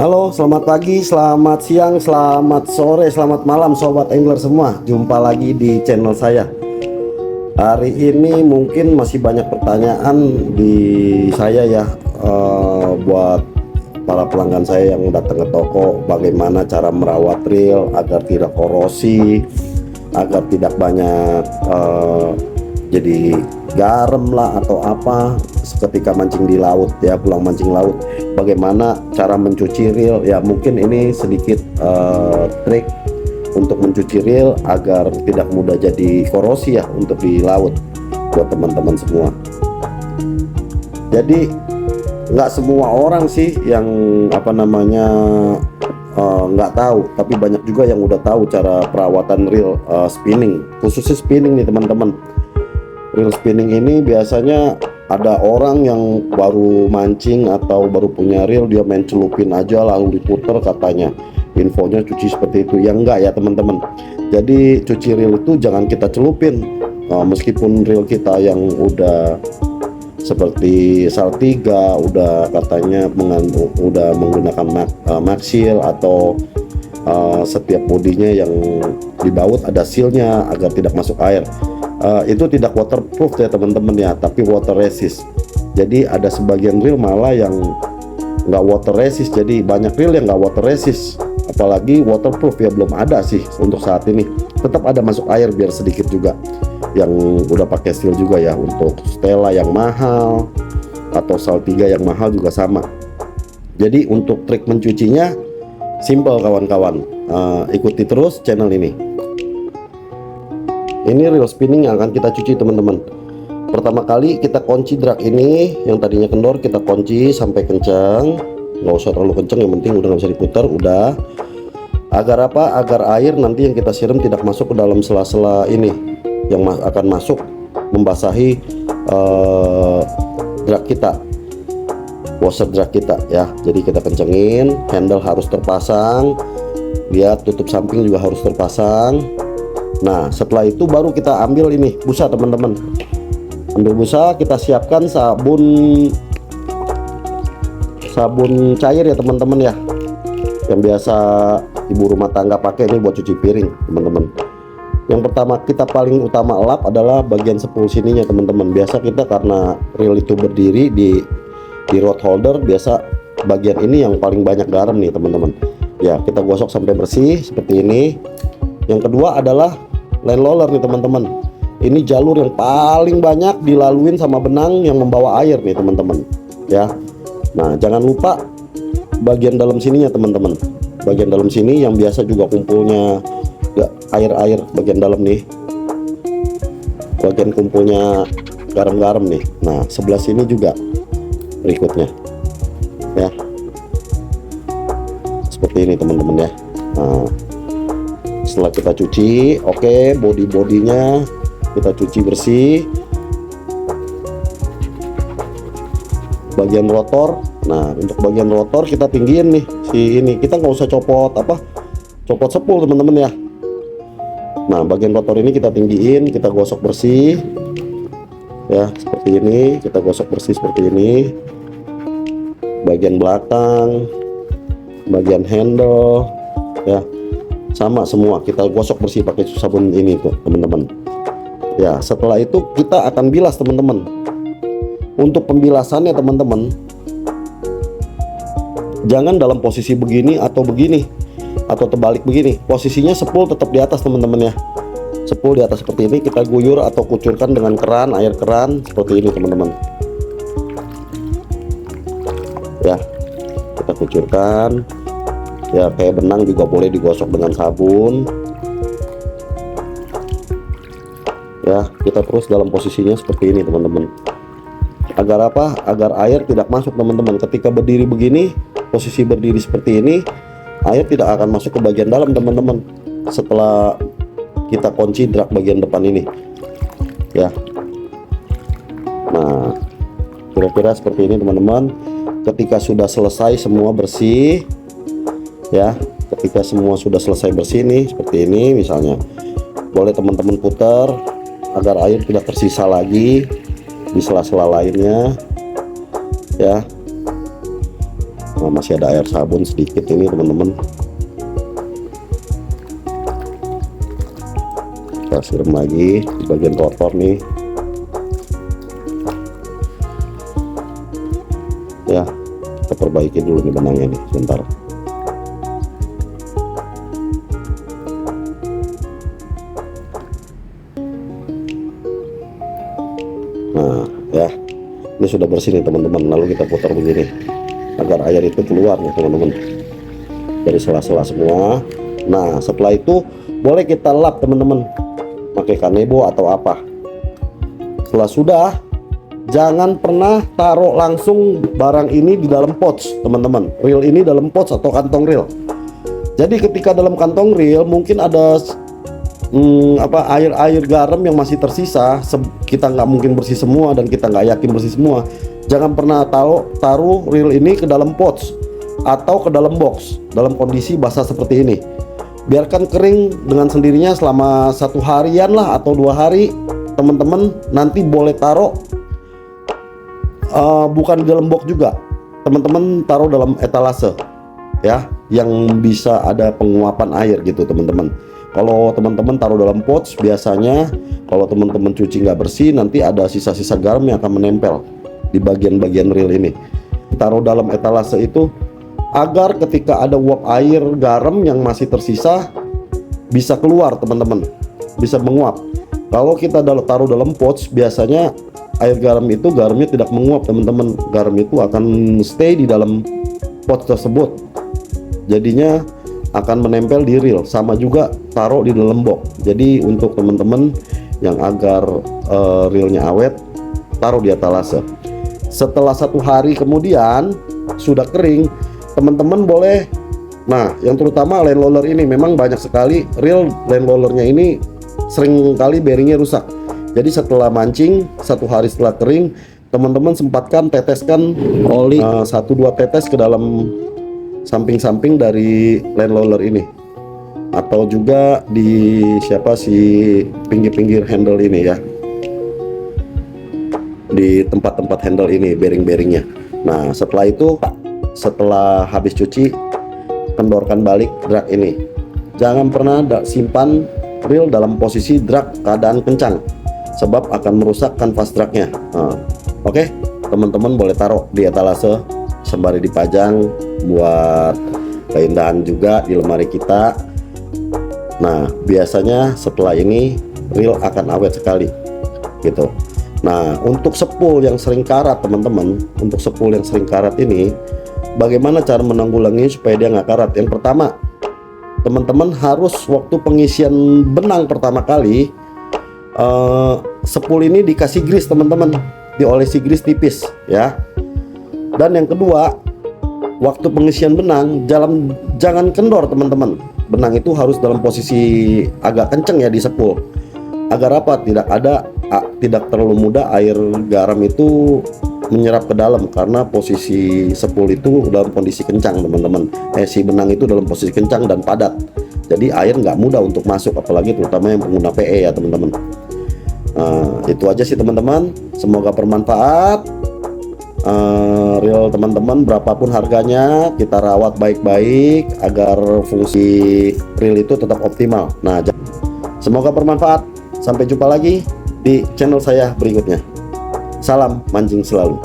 Halo, selamat pagi, selamat siang, selamat sore, selamat malam sobat angler semua. Jumpa lagi di channel saya. Hari ini mungkin masih banyak pertanyaan di saya ya, buat para pelanggan saya yang datang ke toko, bagaimana cara merawat reel agar tidak korosi, agar tidak banyak jadi garam lah atau apa ketika mancing di laut ya, pulang mancing laut. Bagaimana cara mencuci reel ya, mungkin ini sedikit trik untuk mencuci reel agar tidak mudah jadi korosi ya untuk di laut buat teman-teman semua. Jadi nggak semua orang sih yang nggak tahu, tapi banyak juga yang udah tahu cara perawatan reel spinning, khususnya spinning nih teman-teman. Reel spinning ini biasanya ada orang yang baru mancing atau baru punya reel, dia main celupin aja lalu diputer, katanya infonya cuci seperti itu. Ya enggak ya teman-teman. Jadi cuci reel itu jangan kita celupin, meskipun reel kita yang udah seperti Saltiga, udah katanya udah menggunakan Maxil atau setiap bodinya yang dibaut ada sealnya agar tidak masuk air. Itu tidak waterproof ya teman-teman ya, tapi water resist. Jadi ada sebagian reel malah yang nggak water resist, jadi banyak reel yang nggak water resist, apalagi waterproof ya belum ada sih untuk saat ini. Tetap ada masuk air biar sedikit juga. Yang udah pakai steel juga ya, untuk Stella yang mahal atau Saltiga yang mahal juga sama. Jadi untuk trik mencucinya simple kawan-kawan, ikuti terus channel ini. Ini reel spinning yang akan kita cuci teman-teman. Pertama kali kita kunci drag ini, yang tadinya kendor kita kunci sampai kencang, nggak usah terlalu kencang, yang penting udah nggak bisa diputar. Udah, agar apa? Agar air nanti yang kita siram tidak masuk ke dalam sela-sela ini yang akan masuk membasahi drag kita, washer drag kita ya. Jadi kita kencengin, handle harus terpasang, lihat tutup samping juga harus terpasang. Nah setelah itu baru kita ambil ini busa teman-teman. Ambil busa, kita siapkan sabun cair ya teman-teman ya, yang biasa ibu rumah tangga pakai ini buat cuci piring teman-teman. Yang pertama kita paling utama lap adalah bagian sepul sininya teman-teman. Biasa kita karena reel itu berdiri di rod holder, biasa bagian ini yang paling banyak garam nih teman-teman ya. Kita gosok sampai bersih seperti ini. Yang kedua adalah line roller nih teman-teman. Ini jalur yang paling banyak dilaluin sama benang yang membawa air nih teman-teman ya. Nah jangan lupa bagian dalam sininya teman-teman, bagian dalam sini yang biasa juga kumpulnya air bagian dalam nih, bagian kumpulnya garam-garam nih. Nah sebelah sini juga berikutnya ya, seperti ini teman-teman ya. Nah setelah kita cuci, oke, bodinya kita cuci bersih. Bagian rotor, nah untuk bagian rotor kita tinggiin nih si ini, kita nggak usah copot sepul teman-teman ya. Nah bagian rotor ini kita tinggiin, kita gosok bersih ya, seperti ini. Kita gosok bersih seperti ini. Bagian belakang, bagian handle ya, sama semua kita gosok bersih pakai sabun ini tuh teman-teman ya. Setelah itu kita akan bilas teman-teman. Untuk pembilasannya teman-teman, jangan dalam posisi begini atau begini atau terbalik begini. Posisinya sepul tetap di atas teman-teman ya, sepul di atas seperti ini. Kita guyur atau kucurkan dengan keran, air keran seperti ini teman-teman ya. Kita kucurkan ya, kayak benang juga boleh digosok dengan sabun ya. Kita terus dalam posisinya seperti ini teman-teman. Agar apa? Agar air tidak masuk teman-teman. Ketika berdiri begini, posisi berdiri seperti ini, air tidak akan masuk ke bagian dalam teman-teman setelah kita kunci drag bagian depan ini ya. Nah kira-kira seperti ini teman-teman. Ketika sudah selesai semua bersih ya, ketika semua sudah selesai bersih nih seperti ini misalnya, boleh teman-teman putar agar air tidak tersisa lagi di sela-sela lainnya ya. Nah, masih ada air sabun sedikit ini teman-teman. Kita siram lagi di bagian kotor nih ya. Kita perbaiki dulu nih benangnya nih sebentar. Nah ya, ini sudah bersih nih teman-teman. Lalu kita putar begini agar air itu keluar nih teman-teman dari sela-sela semua. Nah setelah itu boleh kita lap teman-teman pakai kanebo atau apa. Setelah sudah, jangan pernah taruh langsung barang ini di dalam pouch teman-teman. Reel ini dalam pouch atau kantong reel. Jadi ketika dalam kantong reel mungkin ada air garam yang masih tersisa. Kita nggak mungkin bersih semua dan kita nggak yakin bersih semua. Jangan pernah taruh reel ini ke dalam pouch atau ke dalam box dalam kondisi basah seperti ini. Biarkan kering dengan sendirinya selama 1 harian lah atau 2 hari teman-teman. Nanti boleh taruh bukan di dalam box juga, teman-teman taruh dalam etalase ya, yang bisa ada penguapan air gitu teman-teman. Kalau teman-teman taruh dalam pouch, biasanya kalau teman-teman cuci nggak bersih, nanti ada sisa-sisa garam yang akan menempel di bagian-bagian reel ini. Taruh dalam etalase itu agar ketika ada uap air garam yang masih tersisa bisa keluar teman-teman, bisa menguap. Kalau kita taruh dalam pouch, biasanya air garamnya tidak menguap teman-teman. Garam itu akan stay di dalam pouch tersebut, jadinya akan menempel di reel. Sama juga taruh di dalam box. Jadi untuk teman-teman yang agar reelnya awet, taruh di etalase. Setelah 1 hari kemudian sudah kering, teman-teman boleh, nah yang terutama line roller ini memang banyak sekali reel line rollernya ini sering kali bearingnya rusak. Jadi setelah mancing 1 hari setelah kering, teman-teman sempatkan teteskan oli 1-2 tetes ke dalam samping-samping dari line roller ini, atau juga di pinggir-pinggir handle ini ya, di tempat-tempat handle ini bearing-bearingnya. Nah setelah itu, setelah habis cuci, kendorkan balik drag ini. Jangan pernah simpan reel dalam posisi drag keadaan kencang, sebab akan merusak kanvas dragnya. Oke, teman-teman boleh taruh di etalase sembari dipajang buat keindahan juga di lemari kita. Nah biasanya setelah ini reel akan awet sekali gitu. Nah untuk spool yang sering karat teman-teman, untuk spool yang sering karat ini bagaimana cara menanggulangi supaya dia nggak karat? Yang pertama, teman-teman harus waktu pengisian benang pertama kali, spool ini dikasih grease teman-teman, diolesi grease tipis ya. Dan yang kedua, waktu pengisian benang jangan kendor teman-teman. Benang itu harus dalam posisi agak kenceng ya di spool. Agar apa? Tidak terlalu mudah air garam itu menyerap ke dalam, karena posisi spool itu dalam kondisi kencang teman-teman. Si benang itu dalam posisi kencang dan padat. Jadi air nggak mudah untuk masuk, apalagi terutama yang pengguna PE ya teman-teman. Itu aja sih teman-teman. Semoga bermanfaat. Reel teman-teman berapapun harganya, kita rawat baik-baik agar fungsi reel itu tetap optimal. Nah semoga bermanfaat. Sampai jumpa lagi di channel saya berikutnya. Salam mancing selalu.